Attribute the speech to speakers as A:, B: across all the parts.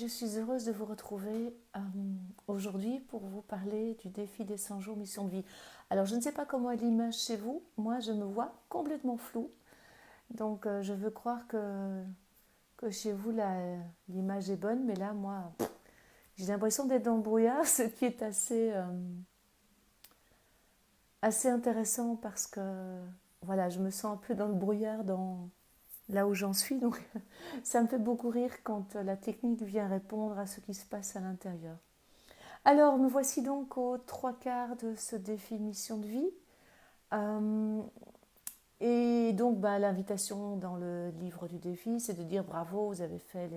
A: suis heureuse de vous retrouver aujourd'hui pour vous parler du défi des 100 jours mission de vie. Alors, je ne sais pas comment est l'image chez vous. Moi, je me vois complètement floue. Donc, je veux croire que chez vous, l'image est bonne. Mais là, moi, j'ai l'impression d'être dans le brouillard, ce qui est assez intéressant parce que, voilà, je me sens un peu dans le brouillard là où j'en suis. Donc, ça me fait beaucoup rire quand la technique vient répondre à ce qui se passe à l'intérieur. Alors, nous voici donc aux trois quarts de ce défi mission de vie. Euh, et donc, l'invitation dans le livre du défi, c'est de dire bravo, vous avez fait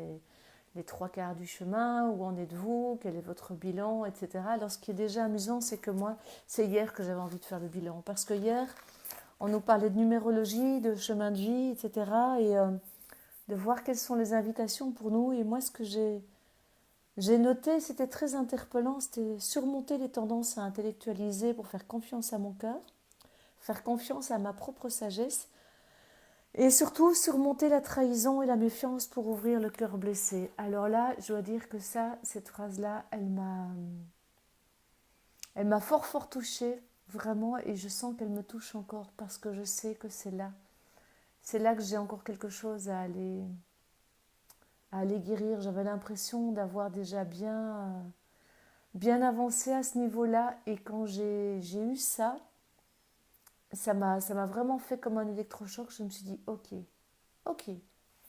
A: les trois quarts du chemin, où en êtes-vous, quel est votre bilan, etc. Alors, ce qui est déjà amusant, c'est que moi, c'est hier que j'avais envie de faire le bilan. Parce que hier, on nous parlait de numérologie, de chemin de vie, etc. Et de voir quelles sont les invitations pour nous. Et moi, ce que j'ai noté, c'était très interpellant, c'était surmonter les tendances à intellectualiser pour faire confiance à mon cœur, faire confiance à ma propre sagesse, et surtout surmonter la trahison et la méfiance pour ouvrir le cœur blessé. Alors là, je dois dire que cette phrase-là, elle m'a fort fort touchée, vraiment, et je sens qu'elle me touche encore parce que je sais que c'est là que j'ai encore quelque chose à aller guérir. J'avais l'impression d'avoir déjà bien avancé à ce niveau-là. Et quand j'ai eu ça, ça m'a vraiment fait comme un électrochoc. Je me suis dit, ok,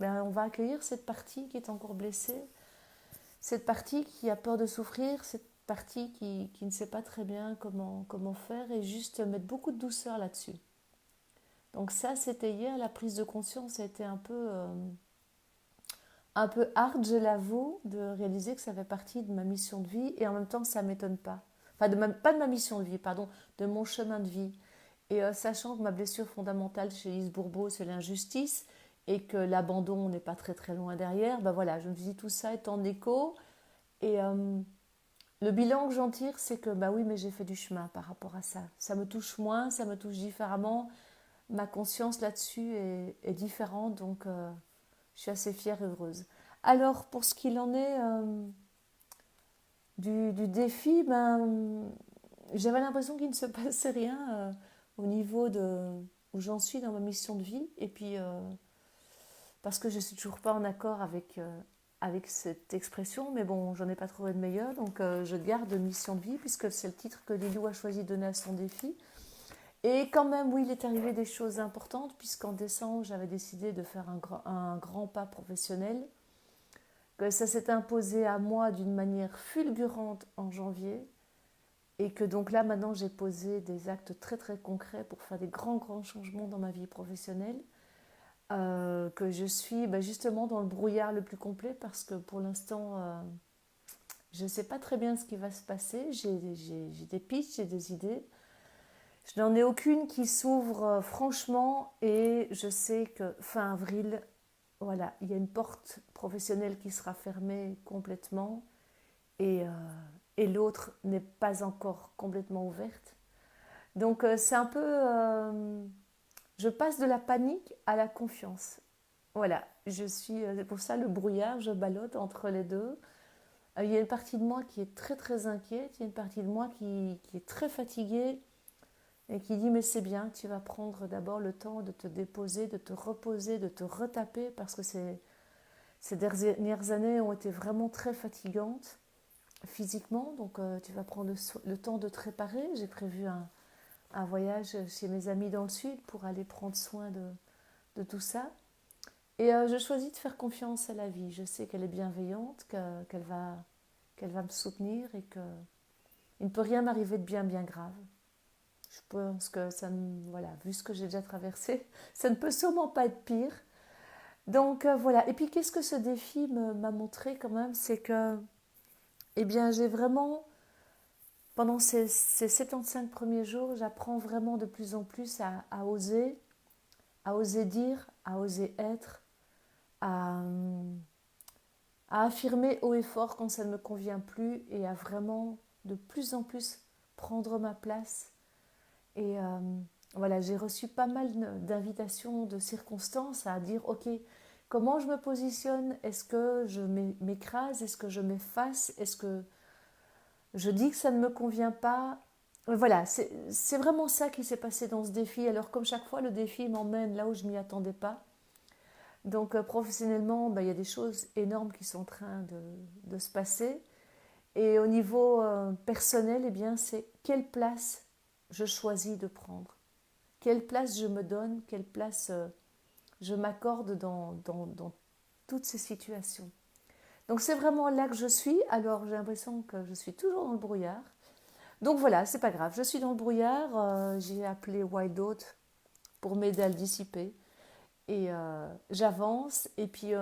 A: on va accueillir cette partie qui est encore blessée, cette partie qui a peur de souffrir, cette partie qui ne sait pas très bien comment faire et juste mettre beaucoup de douceur là-dessus. Donc ça, c'était hier, la prise de conscience a été un peu hard, je l'avoue, de réaliser que ça fait partie de ma mission de vie et en même temps, ça ne m'étonne pas. Enfin, pas de ma mission de vie, pardon, de mon chemin de vie. Et sachant que ma blessure fondamentale chez Lise Bourbeau, c'est l'injustice et que l'abandon n'est pas très très loin derrière, voilà, je me dis tout ça est en écho. Et le bilan que j'en tire, c'est que oui, mais j'ai fait du chemin par rapport à ça. Ça me touche moins, ça me touche différemment. Ma conscience là-dessus est différente, donc je suis assez fière et heureuse. Alors, pour ce qu'il en est du défi, j'avais l'impression qu'il ne se passait rien au niveau où j'en suis dans ma mission de vie. Et puis, parce que je ne suis toujours pas en accord avec cette expression, mais bon, j'en ai pas trouvé de meilleure, donc je garde mission de vie, puisque c'est le titre que Lilou a choisi de donner à son défi. Et quand même, oui, il est arrivé des choses importantes, puisqu'en décembre, j'avais décidé de faire un grand pas professionnel, que ça s'est imposé à moi d'une manière fulgurante en janvier, et que donc là, maintenant, j'ai posé des actes très, très concrets pour faire des grands, grands changements dans ma vie professionnelle, que je suis justement dans le brouillard le plus complet, parce que pour l'instant, je ne sais pas très bien ce qui va se passer, j'ai des pistes, j'ai des idées. Je n'en ai aucune qui s'ouvre franchement, et je sais que fin avril, voilà, il y a une porte professionnelle qui sera fermée complètement et, euh, et l'autre n'est pas encore complètement ouverte. Donc c'est un peu... je passe de la panique à la confiance. Voilà, c'est pour ça le brouillard, je ballotte entre les deux. Il y a une partie de moi qui est très très inquiète, il y a une partie de moi qui est très fatiguée et qui dit mais c'est bien, tu vas prendre d'abord le temps de te déposer, de te reposer, de te retaper parce que ces dernières années ont été vraiment très fatigantes physiquement, donc tu vas prendre le temps de te réparer. J'ai prévu un voyage chez mes amis dans le sud pour aller prendre soin de tout ça. Et je choisis de faire confiance à la vie. Je sais qu'elle est bienveillante, qu'elle va me soutenir et qu'il ne peut rien m'arriver de bien bien grave. Je pense que voilà, vu ce que j'ai déjà traversé, ça ne peut sûrement pas être pire. Donc voilà. Et puis qu'est-ce que ce défi m'a montré quand même, c'est que j'ai vraiment, pendant ces 75 premiers jours, j'apprends vraiment de plus en plus à oser dire, à oser être, à, à affirmer haut et fort quand ça ne me convient plus et à vraiment de plus en plus prendre ma place. Et voilà, j'ai reçu pas mal d'invitations, de circonstances à dire ok, comment je me positionne? Est-ce que je m'écrase? Est-ce que je m'efface? Est-ce que je dis que ça ne me convient pas? Voilà, c'est vraiment ça qui s'est passé dans ce défi. Alors comme chaque fois, le défi m'emmène là où je ne m'y attendais pas. Donc professionnellement, il y a des choses énormes qui sont en train de se passer. Et au niveau personnel, eh bien, c'est quelle place je choisis de prendre. Quelle place je me donne, quelle place je m'accorde dans toutes ces situations. Donc c'est vraiment là que je suis. Alors j'ai l'impression que je suis toujours dans le brouillard. Donc voilà, c'est pas grave. Je suis dans le brouillard. J'ai appelé Wideout pour m'aider à le dissiper. Et j'avance. Et puis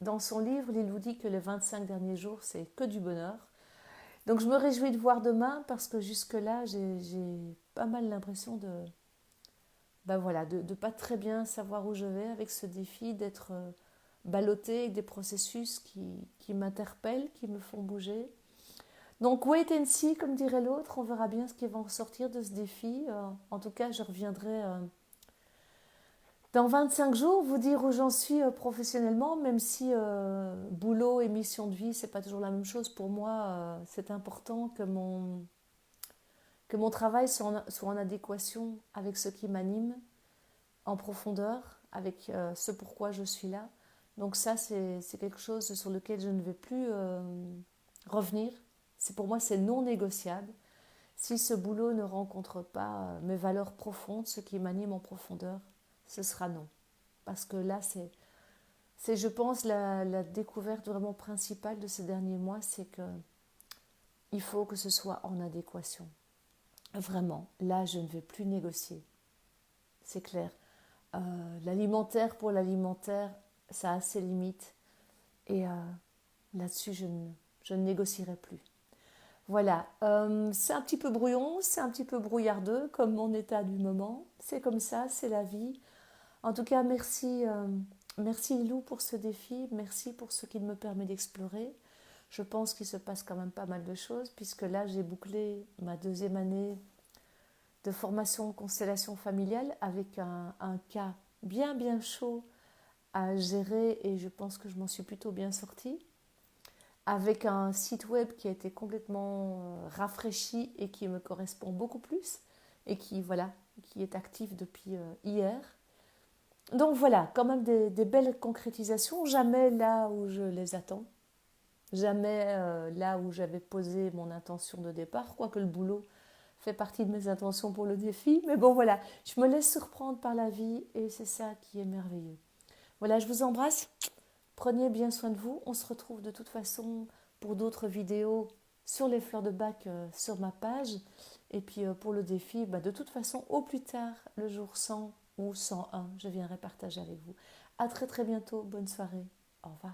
A: dans son livre, il nous dit que les 25 derniers jours, c'est que du bonheur. Donc je me réjouis de voir demain parce que jusque-là, j'ai pas mal l'impression voilà, de pas très bien savoir où je vais avec ce défi, d'être ballottée avec des processus qui m'interpellent, qui me font bouger. Donc wait and see, comme dirait l'autre, on verra bien ce qui va en sortir de ce défi. En tout cas, je reviendrai dans 25 jours vous dire où j'en suis professionnellement, même si boulot et mission de vie, c'est pas toujours la même chose. Pour moi, c'est important que mon travail soit en adéquation avec ce qui m'anime, en profondeur, avec ce pourquoi je suis là. Donc ça, c'est quelque chose sur lequel je ne vais plus revenir. Pour moi, c'est non négociable. Si ce boulot ne rencontre pas mes valeurs profondes, ce qui m'anime en profondeur, ce sera non. Parce que là, c'est je pense, la découverte vraiment principale de ces derniers mois, c'est que il faut que ce soit en adéquation. Vraiment, là, je ne vais plus négocier. C'est clair. L'alimentaire pour l'alimentaire, ça a ses limites. Et là-dessus, je ne négocierai plus. Voilà, c'est un petit peu brouillon, c'est un petit peu brouillardeux comme mon état du moment. C'est comme ça, c'est la vie. En tout cas, merci Lilou pour ce défi, merci pour ce qu'il me permet d'explorer. Je pense qu'il se passe quand même pas mal de choses puisque là, j'ai bouclé ma 2e année de formation en constellation familiale avec un cas bien chaud à gérer et je pense que je m'en suis plutôt bien sortie. Avec un site web qui a été complètement rafraîchi et qui me correspond beaucoup plus et qui est actif depuis hier. Donc voilà, quand même des belles concrétisations, jamais là où je les attends, jamais là où j'avais posé mon intention de départ, quoique le boulot fait partie de mes intentions pour le défi. Mais bon voilà, je me laisse surprendre par la vie et c'est ça qui est merveilleux. Voilà, je vous embrasse. Prenez bien soin de vous. On se retrouve de toute façon pour d'autres vidéos sur les fleurs de bac sur ma page. Et puis pour le défi, de toute façon, au plus tard, le jour 100 ou 101, je viendrai partager avec vous. À très très bientôt. Bonne soirée. Au revoir.